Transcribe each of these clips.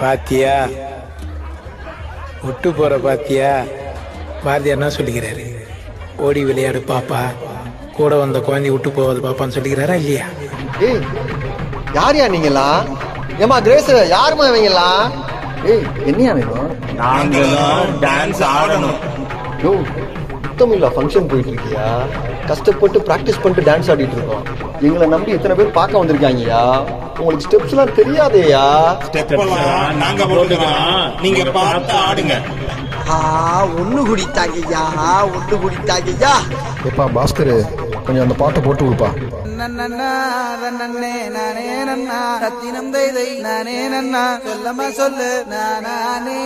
பாத்தியா விட்டு போற பாத்தியா? பாரதியார் என்ன சொல்லிக்கிறாரு? ஓடி விளையாடு பாப்பா, கூட வந்த குழந்தை விட்டு போவது பாப்பான்னு சொல்லிக்கிறாரா இல்லையா? ஏய் யாரையா நீங்களா? ஏமா கிரேஸ் யாருமா இவங்களா? ஏய் என்னையா வேணும்? நாங்க டான்ஸ் ஆடணும். யோ சுத்தமில்லா ஃபங்க்ஷன் போயிட்டு இருக்கியா? கஷ்டப்பட்டு பிராக்டிஸ் பண்ணிட்டு டான்ஸ் ஆடிட்டு இருக்கோம். எங்களை நம்பி இத்தனை பேர் பார்க்க வந்திருக்காங்கயா. உங்களுக்கு ஸ்டெப்ஸ் எல்லாம் தெரியாதேயா? ஸ்டெப் எல்லாம் நாங்க போட்டுக்கிறோம், நீங்க பார்த்து ஆடுங்க. ஒண்ணு குடித்தாங்கய்யா, ஒண்ணு குடித்தாங்கய்யா. எப்பா பாஸ்கர் கொஞ்சம் அந்த பாட்டை போட்டு கொடுப்பா. ரத்தினம் தைதை நானே நன்னா சொல்லமா சொல்லு நானே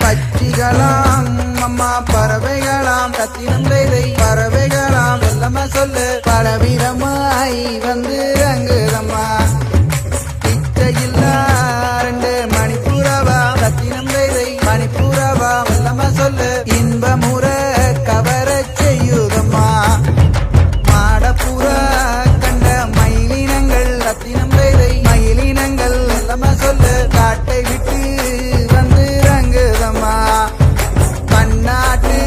பட்சிகளாம் அம்மா பறவைகளாம் ரத்தினம் தைதை பறவைகளாம் சொல்லமா சொல்லு பலவிதமாய் வந்து அங்குதம்மா இச்சையில்லா 2 மணிப்புறவா ரத்தினம் தைதை மணிப்புறவா சொல்லமா சொல்லு இன்பமுற கவர செய்யுதம்மா மாடப்புறா கண்ட மயிலினங்கள் ரத்தினம் தைதை மயிலினங்கள் சொல்லமா சொல்லு காட்டை விட்டு வந்து ரங்குதம்மா பன்னாட்டு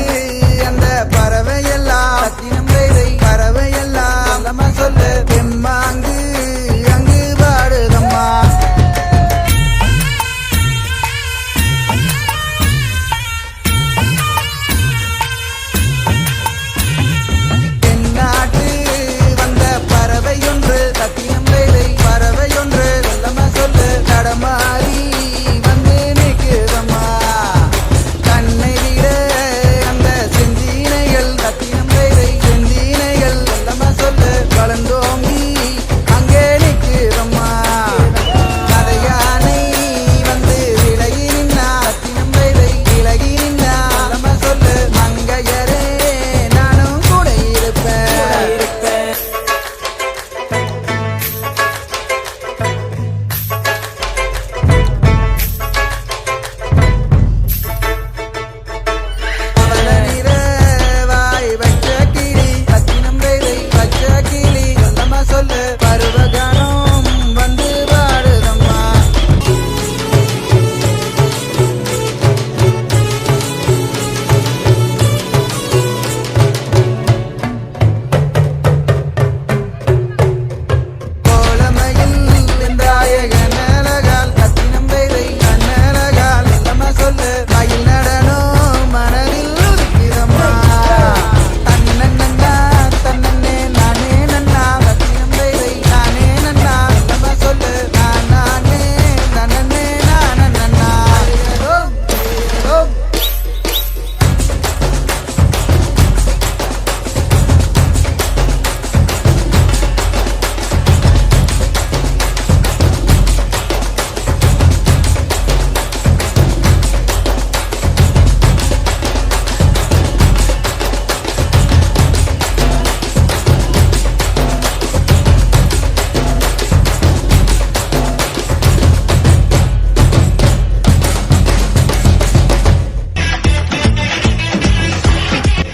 அந்த பறவையெல்லாம் ரத்தினம் தைதை பறவையெல்லாம் சொல்லமா சொல்லு எம்மாங்கு அங்கு பாடுதம்மா தென்னாட்டு வந்த பறவையொன்று ரத்தினம் தைதை பறவையொன்று சொல்லமா சொல்லு தடமாறி வந்து நிற்குதம்மா கண்ணை விட அந்த செந்தீனைகள் ரத்தினம் தைதை செந்தீனைகள் சொல்லமா சொல்லு வளர்ந்தோங்கி அங்கே நிற்குதம்மா கதையானை வந்து விலகி நின்னா ரத்தினம் தைதை விலகி நின்னா சொல்லமா சொல்லு மங்கையரே நானும் கூட இருப்பேன் வாய் வச்ச கிளி ரத்தினம் தைதை வச்ச கிளி சொல்லமா சொல்லு பருவகாலம் வந்து பாடுதம்மா கோலமையில் இந்தாயக மேலகால் ரத்தினம் தைதை கண்ணழகால் சொல்லமா சொல்லு மயில் நடனம் மனதில் உதிக்குதம்மா தன்னன்னா தன்னே நானே நன்னா ரத்தினம் தைதை நானே நன்னா சொல்லமா சொல்லு நானே தன்னே நானன்னா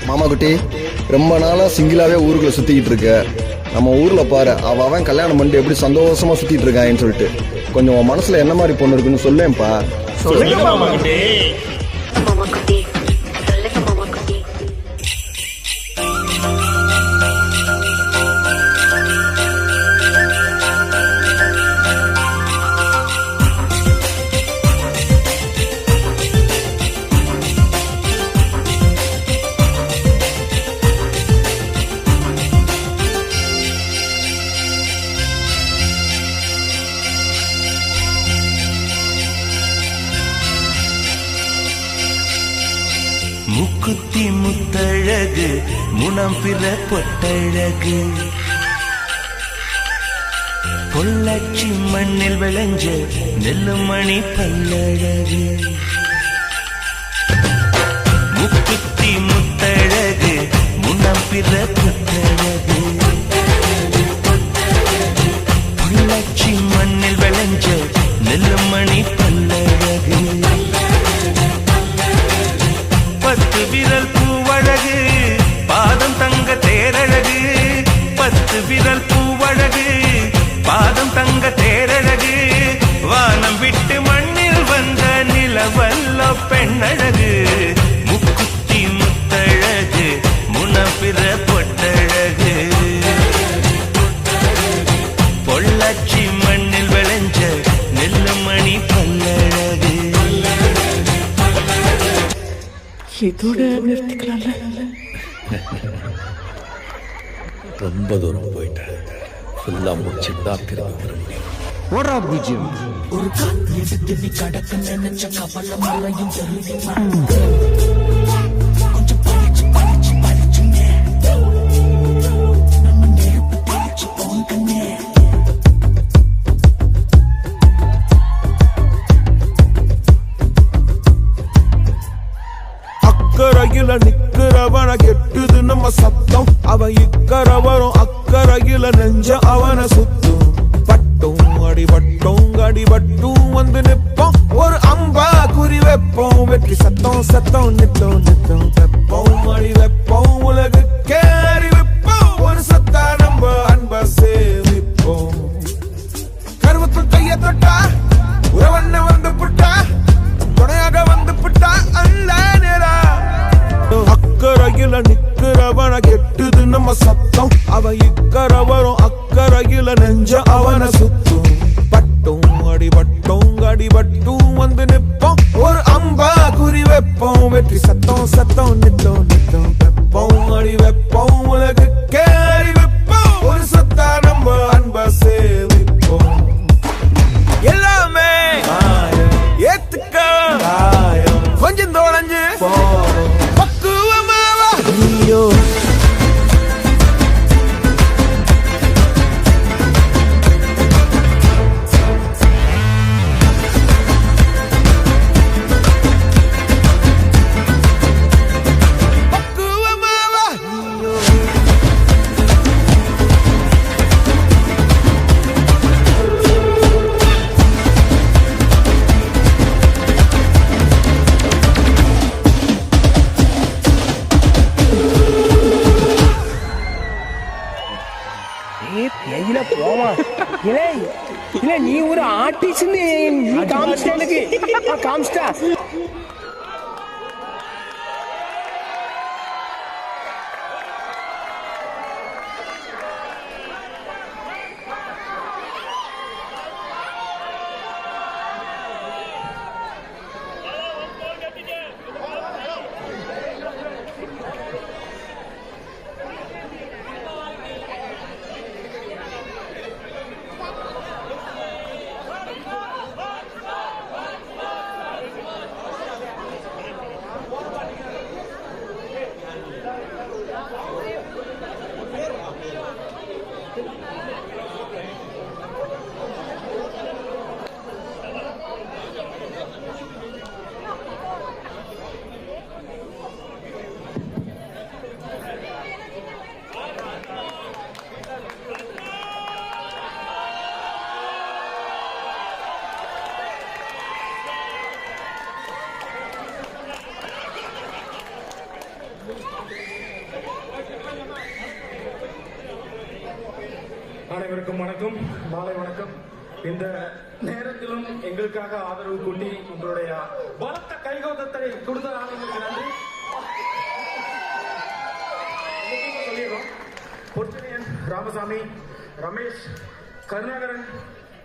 மாமா குட்டி ரொம்ப நாளா சிங்கிளாவே ஊருக்குள்ள சுத்திக்கிட்டு இருக்க. நம்ம ஊர்ல பாரு அவன் கல்யாணம் பண்ணிட்டு எப்படி சந்தோஷமா சுத்திட்டு இருக்கான்னு சொல்லிட்டு கொஞ்சம் உன் மனசுல என்ன மாதிரி பொண்ணு இருக்குன்னு சொல்லேன்ப்பா. சொல்லுங்க மாமா குட்டி. மாமா குட்டி சொல்லுங்க மாமா குட்டி. முக்குத்தி முத்தழகு முனம் பிற பொட்டழகு பொள்ளாச்சி மண்ணில் விளைஞ்ச நெல்லுமணி பல்லழகு முக்குத்தி முத்தழகு முனம் பிற பொட்டழகு பொள்ளாச்சி மண்ணில் விளைஞ்ச நெல்லுமணி பல்லழகு 10 விரல் பூவழகு பாதம் தங்க தேரழகு 10 விரல் பூவழகு பாதம் தங்க தேரழகு இதோட நிறுத்திக்கலாம்ல. ரொம்ப தூரம் போயிட்டேன். ஃபுல்லா முடிச்சுட்டு தான் திரும்பி வர முடியும். ஒரு கால் எடுத்து நீ கடக்க நினைச்ச கவலை மலையும் தெரியுமா? கொஞ்சம் பழிச்சு பழிச்சு பழிச்சுங்க நம்ம நெருப்பு பழிச்சு போங்கண்ணே. அக்கறையில நிக்கிறவன கெட்டுது நம்ம சத்தம். அவன் இக்கரவரும் அக்கறையில நெஞ்ச அவன சுத்தும். பட்டும் அடிபட்டும் அடிபட்டும் வந்து நிப்போம். ஒரு அம்பா குறி வைப்போம். வெற்றி சத்தம் சத்தம் நித்தம் நித்தம் வெப்போம். அடி வைப்போம். உலகு கேறி வைப்போம். ஒரு சத்தா நம்ம அன்ப சேமிப்போம். கருவத்துள் கைய தொட்டா உறவண்ண வந்து புட்டா துணையாக வந்து புட்டா அல்ல நேரா. அக்கறையில நிக்கிறவன கெட்டுது நம்ம சத்தம். அவ இக்கரவரும் அக்கறையில நெஞ்ச அவன சுத்தும். பட்டும் அடிபட்டும் அடிபட்டும் வந்து நிப்போம். ஒரு அம்பா குறி வைப்போம். வெற்றி சத்தம் சத்தம் நித்தம் நித்தம் வெப்போம். அடி வைப்போம். உலகு கேறி வைப்போம். ஒரு சத்தா நம்ம அன்ப சேமிப்போம். எல்லாமே ஏத்துக்க கொஞ்சம் தோழஞ்சு பக்குவமாவா நீயோ. பக்குவமாவா நீயோ. கையில போமா. இல்லை இல்ல, நீ ஒரு ஆர்டிஸ்ட் காமிச்சிட்ட எனக்கு. காமிச்சிட்டா அனைவருக்கும் வணக்கம், மாலை வணக்கம். இந்த நேரத்திலும் எங்களுக்காக ஆதரவு கூட்டி உங்களுடைய பலத்த கைகோதத்தை கொடுத்த ஆணைகளுக்கு நன்றி சொல்லிடுறோம். பொற்சனியன், ராமசாமி, ரமேஷ், கருணாகரன்,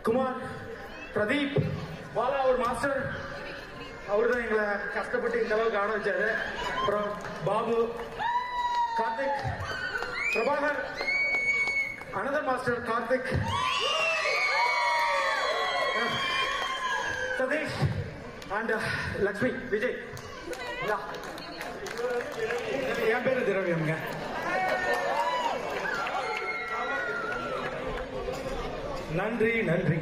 குமார், பிரதீப், பாலா ஒரு மாஸ்டர், அவரு தான் எங்களை கஷ்டப்பட்டு இந்த அளவுக்கு ஆட வச்சாரு. அப்புறம் Babu, Karthik, Prabhakar, another master Karthik, Sadish and Lakshmi, Vijay. என் பேரு திரவியம்ங்க. நன்றி நன்றி.